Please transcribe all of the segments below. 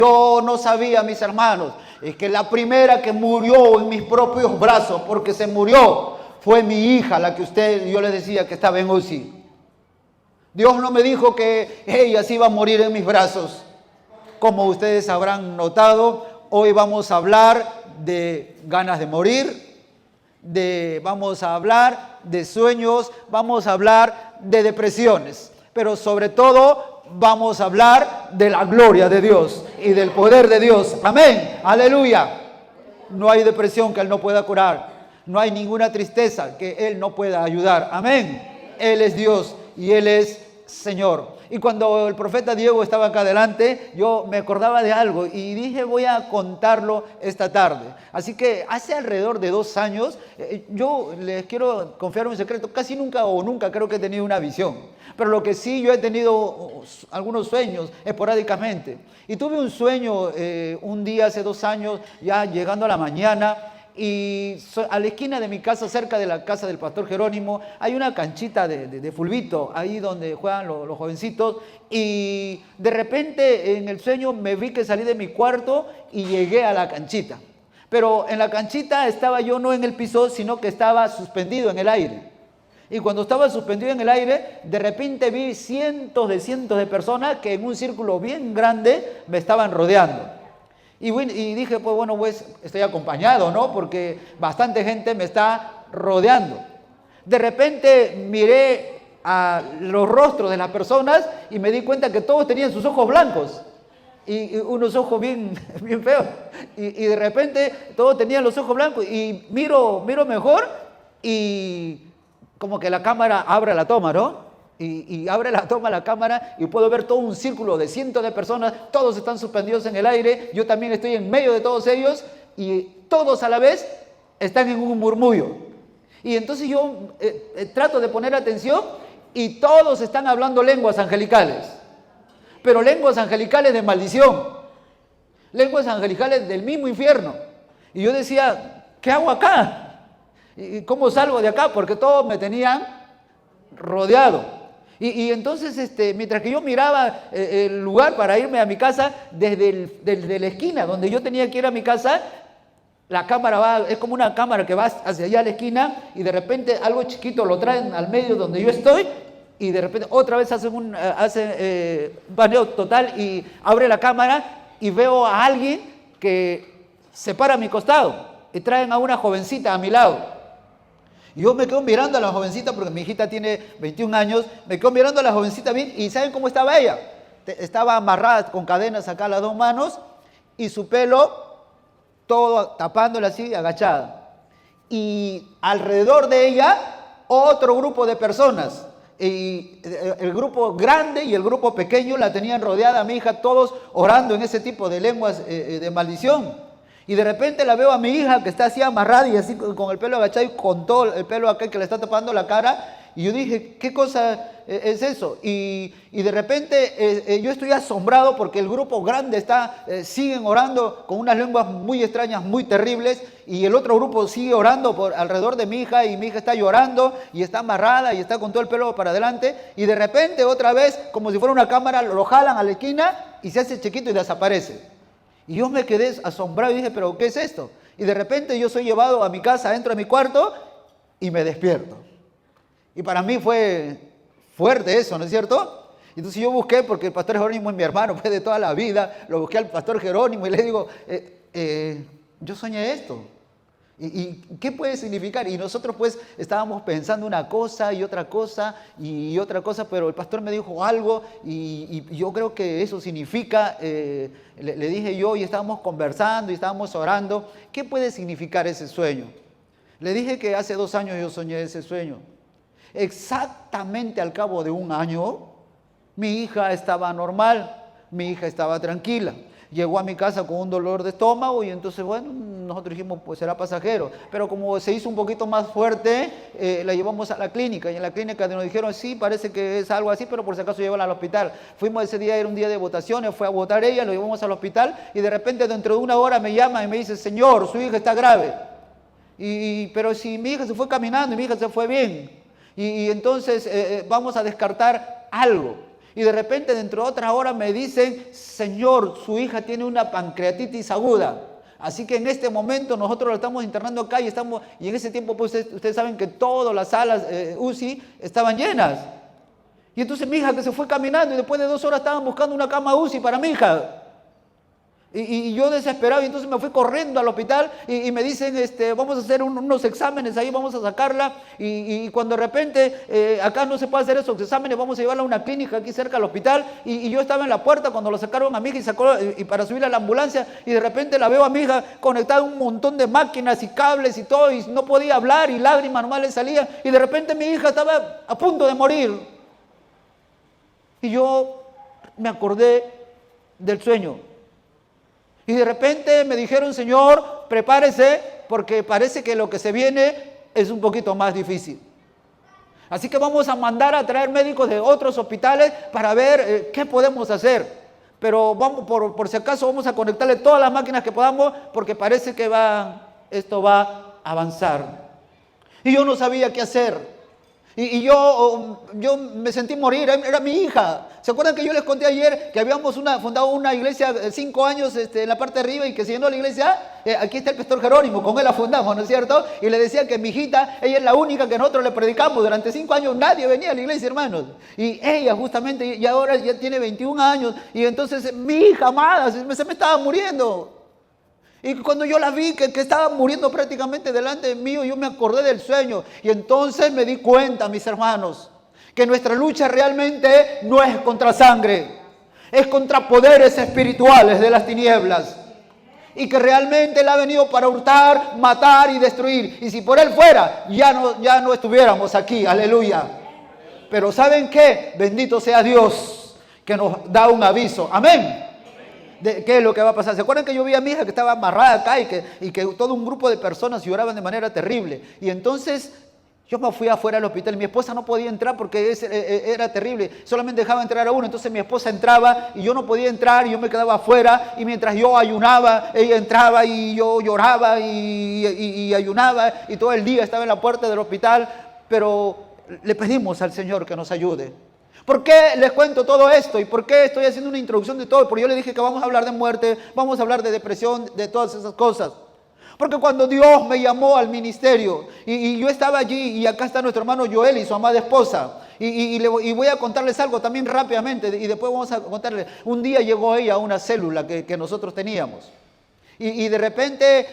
Yo no sabía, mis hermanos, es que la primera que murió en mis propios brazos, porque se murió, fue mi hija, la que yo les decía que estaba en UCI. Dios no me dijo que ella se iba a morir en mis brazos. Como ustedes habrán notado, hoy vamos a hablar de ganas de morir, vamos a hablar de sueños, vamos a hablar de depresiones, pero sobre todo vamos a hablar de la gloria de Dios y del poder de Dios. Amén, aleluya. No hay depresión que Él no pueda curar, no hay ninguna tristeza que Él no pueda ayudar. Amén, Él es Dios y Él es Señor. Y cuando el profeta Diego estaba acá adelante, yo me acordaba de algo y dije, voy a contarlo esta tarde. Así que hace alrededor de 2 años, yo les quiero confiar un secreto, casi nunca creo que he tenido una visión. Pero lo que sí, yo he tenido algunos sueños esporádicamente. Y tuve un sueño un día hace 2 años, ya llegando a la mañana, y a la esquina de mi casa, cerca de la casa del pastor Jerónimo, hay una canchita de fulbito, ahí donde juegan los jovencitos, y de repente en el sueño me vi que salí de mi cuarto y llegué a la canchita. Pero en la canchita estaba yo no en el piso, sino que estaba suspendido en el aire. Y cuando estaba suspendido en el aire, de repente vi cientos de personas que en un círculo bien grande me estaban rodeando. Y dije, pues bueno, pues estoy acompañado, ¿no? Porque bastante gente me está rodeando. De repente miré a los rostros de las personas y me di cuenta que todos tenían sus ojos blancos. Y unos ojos bien feos. Y de repente todos tenían los ojos blancos. Y miro mejor y como que la cámara abre la toma, ¿no? Y abre la toma la cámara y puedo ver todo un círculo de cientos de personas, todos están suspendidos en el aire, yo también estoy en medio de todos ellos y todos a la vez están en un murmullo. Y entonces yo trato de poner atención y todos están hablando lenguas angelicales, pero lenguas angelicales de maldición, lenguas angelicales del mismo infierno. Y yo decía, ¿qué hago acá? ¿Y cómo salgo de acá? Porque todos me tenían rodeado. Y entonces, mientras que yo miraba el lugar para irme a mi casa, desde la esquina donde yo tenía que ir a mi casa, la cámara es como una cámara que va hacia allá a la esquina y de repente algo chiquito lo traen al medio donde yo estoy y de repente otra vez hace un paneo total y abre la cámara y veo a alguien que se para a mi costado y traen a una jovencita a mi lado. Y yo me quedo mirando a la jovencita, porque mi hijita tiene 21 años, me quedo mirando a la jovencita bien, y ¿saben cómo estaba ella? Estaba amarrada con cadenas acá a las 2 manos, y su pelo todo tapándola así, agachada. Y alrededor de ella, otro grupo de personas. Y el grupo grande y el grupo pequeño la tenían rodeada a mi hija, todos orando en ese tipo de lenguas de maldición. Y de repente la veo a mi hija que está así amarrada y así con el pelo agachado y con todo el pelo acá que le está tapando la cara. Y yo dije, ¿qué cosa es eso? Y de repente yo estoy asombrado porque el grupo grande siguen orando con unas lenguas muy extrañas, muy terribles. Y el otro grupo sigue orando alrededor de mi hija y mi hija está llorando y está amarrada y está con todo el pelo para adelante. Y de repente otra vez, como si fuera una cámara, lo jalan a la esquina y se hace chiquito y desaparece. Y yo me quedé asombrado y dije, ¿pero qué es esto? Y de repente yo soy llevado a mi casa, dentro de mi cuarto y me despierto. Y para mí fue fuerte eso, ¿no es cierto? Entonces yo busqué, porque el pastor Jerónimo es mi hermano, fue de toda la vida, lo busqué al pastor Jerónimo y le digo, yo soñé esto. ¿Y qué puede significar? Y nosotros pues estábamos pensando una cosa y otra cosa y otra cosa, pero el pastor me dijo algo y yo creo que eso significa, le dije yo, y estábamos conversando y estábamos orando, ¿qué puede significar ese sueño? Le dije que hace 2 años yo soñé ese sueño. Exactamente al cabo de 1 año, mi hija estaba normal, mi hija estaba tranquila. Llegó a mi casa con un dolor de estómago y entonces, bueno, nosotros dijimos, pues será pasajero. Pero como se hizo un poquito más fuerte, la llevamos a la clínica. Y en la clínica nos dijeron, sí, parece que es algo así, pero por si acaso llevarla al hospital. Fuimos ese día, era un día de votaciones, fue a votar ella, lo llevamos al hospital y de repente dentro de 1 hora me llama y me dice, señor, su hija está grave. Pero si mi hija se fue caminando y mi hija se fue bien. Y entonces vamos a descartar algo. Y de repente dentro de otra hora me dicen, Señor, su hija tiene una pancreatitis aguda. Así que en este momento nosotros lo estamos internando acá y en ese tiempo pues ustedes saben que todas las salas UCI estaban llenas. Y entonces mi hija que se fue caminando y después de 2 horas estaban buscando una cama UCI para mi hija. Y yo desesperado, y entonces me fui corriendo al hospital y me dicen, vamos a hacer unos exámenes ahí, vamos a sacarla. Y cuando de repente acá no se puede hacer esos exámenes, vamos a llevarla a una clínica aquí cerca del hospital. Y yo estaba en la puerta cuando lo sacaron a mi hija y para subirla a la ambulancia, y de repente la veo a mi hija conectada a un montón de máquinas y cables y todo, y no podía hablar y lágrimas nomás le salían. Y de repente mi hija estaba a punto de morir. Y yo me acordé del sueño. Y de repente me dijeron, Señor, prepárese porque parece que lo que se viene es un poquito más difícil. Así que vamos a mandar a traer médicos de otros hospitales para ver qué podemos hacer. Pero vamos, por si acaso vamos a conectarle todas las máquinas que podamos porque parece que esto va a avanzar. Y yo no sabía qué hacer. Y yo me sentí morir, era mi hija. ¿Se acuerdan que yo les conté ayer que habíamos fundado una iglesia 5 años en la parte de arriba y que se llenó la iglesia? Aquí está el pastor Jerónimo, con él la fundamos, ¿no es cierto? Y le decía que mi hijita, ella es la única que nosotros le predicamos. Durante 5 años nadie venía a la iglesia, hermanos. Y ella justamente, y ahora ya tiene 21 años. Y entonces mi hija amada se me estaba muriendo. Y cuando yo la vi que estaba muriendo prácticamente delante de mí, yo me acordé del sueño. Y entonces me di cuenta, mis hermanos, que nuestra lucha realmente no es contra sangre, es contra poderes espirituales de las tinieblas. Y que realmente Él ha venido para hurtar, matar y destruir. Y si por Él fuera, ya no estuviéramos aquí, aleluya. Pero ¿saben qué? Bendito sea Dios que nos da un aviso, amén. De qué es lo que va a pasar. ¿Se acuerdan que yo vi a mi hija que estaba amarrada acá y que todo un grupo de personas lloraban de manera terrible? Y entonces yo me fui afuera del hospital. Mi esposa no podía entrar porque era terrible. Solamente dejaba entrar a uno. Entonces mi esposa entraba y yo no podía entrar y yo me quedaba afuera. Y mientras yo ayunaba, ella entraba y yo lloraba y ayunaba. Y todo el día estaba en la puerta del hospital. Pero le pedimos al Señor que nos ayude. ¿Por qué les cuento todo esto? ¿Y por qué estoy haciendo una introducción de todo? Porque yo le dije que vamos a hablar de muerte, vamos a hablar de depresión, de todas esas cosas. Porque cuando Dios me llamó al ministerio y yo estaba allí, y acá está nuestro hermano Joel y su amada esposa, y voy a contarles algo también rápidamente, y después vamos a contarles. Un día llegó ella a una célula que nosotros teníamos. Y de repente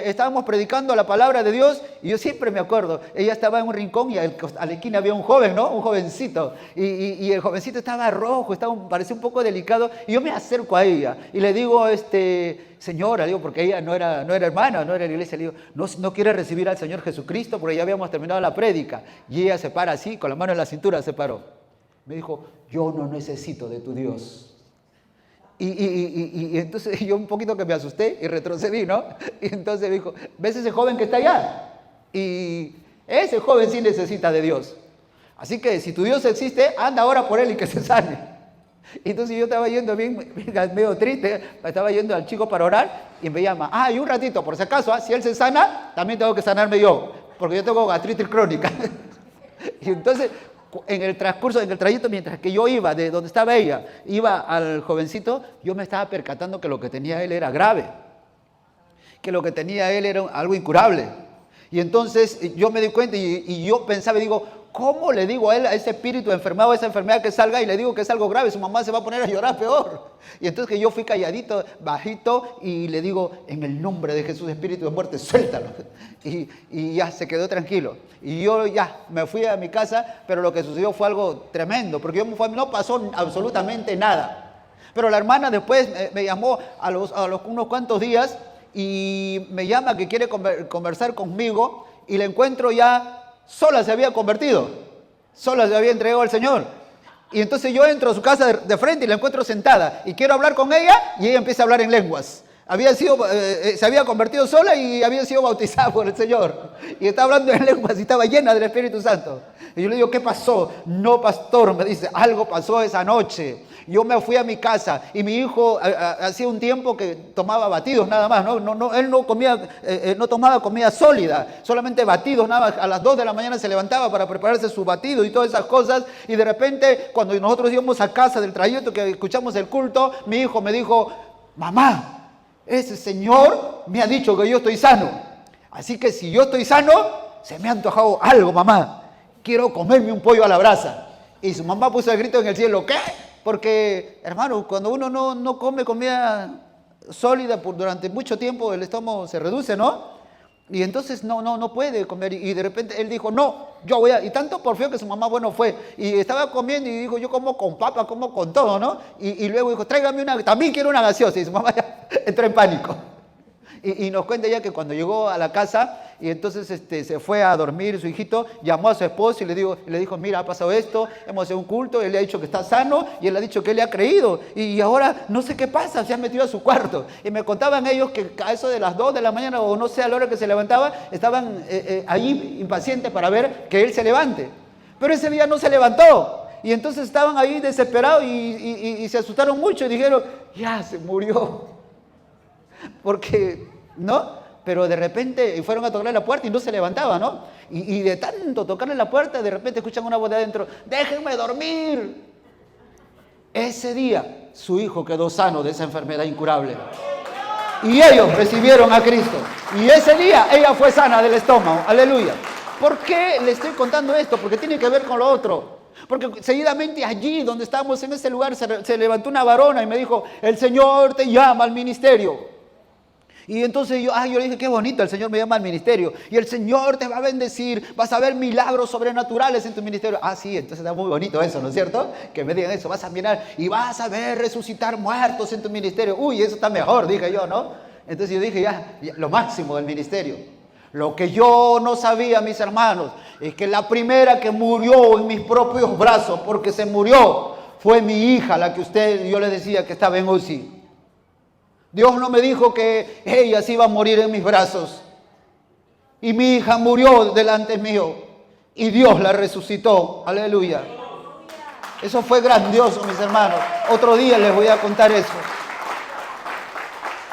estábamos predicando la palabra de Dios y yo siempre me acuerdo, ella estaba en un rincón y a la esquina había un joven, ¿no? Un jovencito. Y el jovencito estaba rojo, parecía un poco delicado. Y yo me acerco a ella y le digo, señora, digo, porque ella no era hermana, no era de la iglesia, le digo, no quiere recibir al Señor Jesucristo porque ya habíamos terminado la prédica. Y ella se para así, con la mano en la cintura se paró. Me dijo, yo no necesito de tu Dios. Y entonces yo un poquito que me asusté y retrocedí, ¿no? Y entonces me dijo, ¿ves ese joven que está allá? Y ese joven sí necesita de Dios. Así que si tu Dios existe, anda ahora por él y que se sane. Y entonces yo estaba yendo bien medio triste, estaba yendo al chico para orar y me llama, y un ratito, por si acaso, si él se sana, también tengo que sanarme yo, porque yo tengo gastritis crónica. Y entonces, en el trayecto, mientras que yo iba de donde estaba ella, iba al jovencito, yo me estaba percatando que lo que tenía él era grave, que lo que tenía él era algo incurable. Y entonces yo me di cuenta y yo pensaba y digo, ¿cómo le digo a él, a ese espíritu enfermado, a esa enfermedad que salga y le digo que es algo grave? Su mamá se va a poner a llorar peor. Y entonces que yo fui calladito, bajito y le digo, en el nombre de Jesús, espíritu de muerte, suéltalo. Y ya se quedó tranquilo. Y yo ya me fui a mi casa, pero lo que sucedió fue algo tremendo, porque no pasó absolutamente nada. Pero la hermana después me llamó a los unos cuantos días y me llama que quiere conversar conmigo y la encuentro ya sola, se había convertido, sola se había entregado al Señor. Y entonces yo entro a su casa de frente y la encuentro sentada y quiero hablar con ella y ella empieza a hablar en lenguas. se había convertido sola y había sido bautizada por el Señor. Y estaba hablando en lenguas y estaba llena del Espíritu Santo. Y yo le digo, ¿qué pasó? No, pastor, me dice, algo pasó esa noche. Yo me fui a mi casa y mi hijo hacía un tiempo que tomaba batidos nada más. Él no comía, no tomaba comida sólida, solamente batidos nada más. A las 2 de la mañana se levantaba para prepararse su batido y todas esas cosas. Y de repente, cuando nosotros íbamos a casa del trayecto que escuchamos el culto, mi hijo me dijo, mamá, ese señor me ha dicho que yo estoy sano. Así que si yo estoy sano, se me ha antojado algo, mamá. Quiero comerme un pollo a la brasa. Y su mamá puso el grito en el cielo, ¿qué? Porque, hermano, cuando uno no come comida sólida durante mucho tiempo, el estómago se reduce, ¿no? Y entonces no puede comer. Y de repente él dijo, no, yo voy a... Y tanto porfió que su mamá, bueno, fue. Y estaba comiendo y dijo, yo como con papa, como con todo, ¿no? Y luego dijo, tráigame también quiero una gaseosa. Y su mamá ya entró en pánico. Y nos cuenta ya que cuando llegó a la casa y entonces se fue a dormir su hijito, llamó a su esposo y le dijo, mira, ha pasado esto, hemos hecho un culto, él le ha dicho que está sano y él le ha dicho que él le ha creído y ahora no sé qué pasa, se ha metido a su cuarto. Y me contaban ellos que a eso de las 2 de la mañana o no sé a la hora que se levantaba, estaban allí impacientes para ver que él se levante. Pero ese día no se levantó. Y entonces estaban ahí desesperados y se asustaron mucho y dijeron, ya se murió. Porque, ¿no? Pero de repente fueron a tocarle la puerta y no se levantaba, ¿no? Y de tanto tocarle la puerta, de repente escuchan una voz de adentro, déjenme dormir. Ese día su hijo quedó sano de esa enfermedad incurable. Y ellos recibieron a Cristo. Y ese día ella fue sana del estómago. Aleluya. ¿Por qué le estoy contando esto? Porque tiene que ver con lo otro. Porque seguidamente allí donde estábamos en ese lugar se levantó una varona y me dijo, el Señor te llama al ministerio. Y entonces yo le dije, qué bonito, el Señor me llama al ministerio. Y el Señor te va a bendecir, vas a ver milagros sobrenaturales en tu ministerio. Ah, sí, entonces está muy bonito eso, ¿no es cierto? Que me digan eso, vas a mirar y vas a ver resucitar muertos en tu ministerio. Uy, eso está mejor, dije yo, ¿no? Entonces yo dije, ya lo máximo del ministerio. Lo que yo no sabía, mis hermanos, es que la primera que murió en mis propios brazos, porque se murió, fue mi hija, la que yo le decía que estaba en UCI. Dios no me dijo que ella se iba a morir en mis brazos. Y mi hija murió delante mío. Y Dios la resucitó. Aleluya. Eso fue grandioso, mis hermanos. Otro día les voy a contar eso.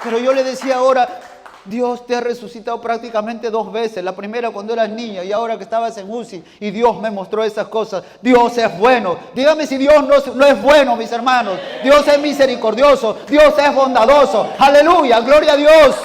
Pero yo le decía ahora, Dios te ha resucitado prácticamente 2 veces. La primera cuando eras niña y ahora que estabas en UCI. Y Dios me mostró esas cosas. Dios es bueno. Dígame si Dios no es bueno, mis hermanos. Dios es misericordioso. Dios es bondadoso. Aleluya, gloria a Dios.